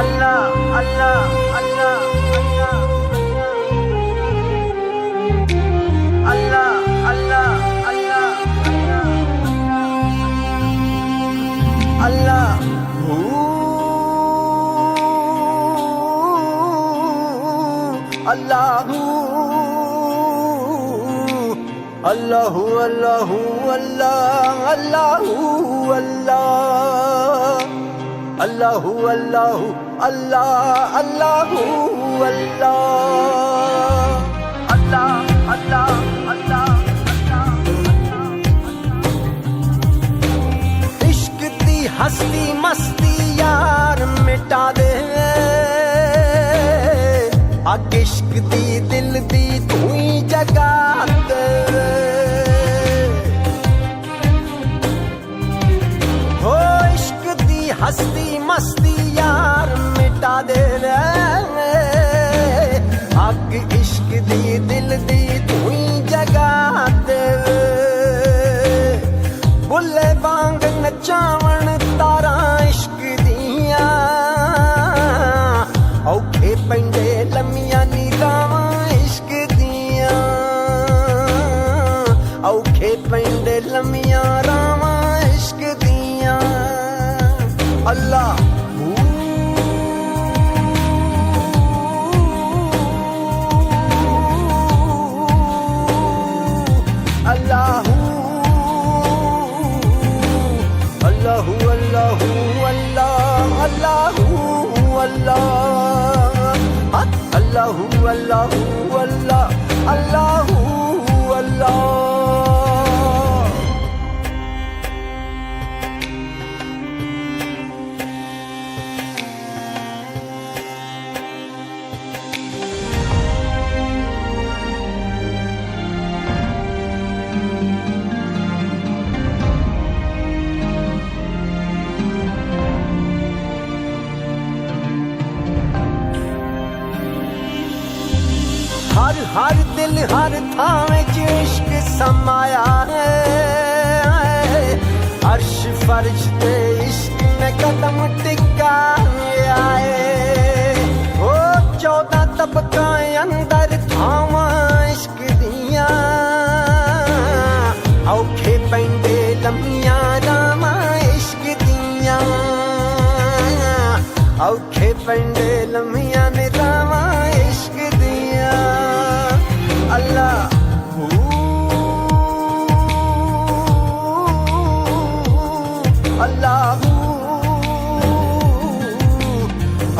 अल्लाह अल्लाह अल्लाह अल्लाह अल्लाह अल्लाह अल्लाह अल्लाहू अल्लाहू अल्लाहू अल्लाह अल्लाहू अल्लाह अल्लाहू अल्लाहू अल्लाह अल्लाहू अल्लाह अल्लाह अल्लाह अल्लाह इश्क दी हस्ती मस्ती यार मिटा दे अग इश्क दी दिल दी तू ही जगा दे हो इश्क दी हस्ती मस्ती यार मिटा दे रे अग इश्क दी दिल दी तू ही जगा दे बुल्ले वांग नचावण तारा इश्क दिया औखे पेंडे लम्मियां नीलावां इश्क दिया औखे पेंडे लम्मियां रावां इश्क दिया अल्लाह अल्लाहू अल्लाहू अल्लाहू अल्लाह अल्लाहू अल्लाह अल्लाहू अल्लाहू अल्लाह अल्लाहू अल्लाह हर हर दिल हर थावे च इश्क समाया है अर्श फर्श ते इश्क में कदम टिकाया है ओ 14 तबका अंदर थावा इश्क दिया औखे पेंडे लम्मियां रामा इश्क दिया औखे पेंडे लम्मियां ने रामा इश्क दिया अल्लाह अल्लाहू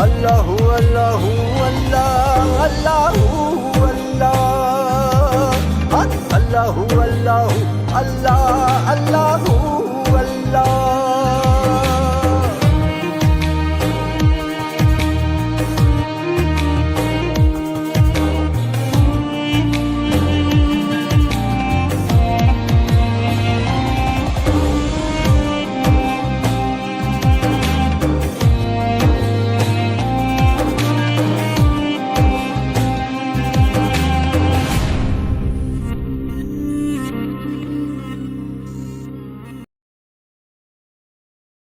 अल्लाहू अल्लाहू अल्लाह अल्लाहू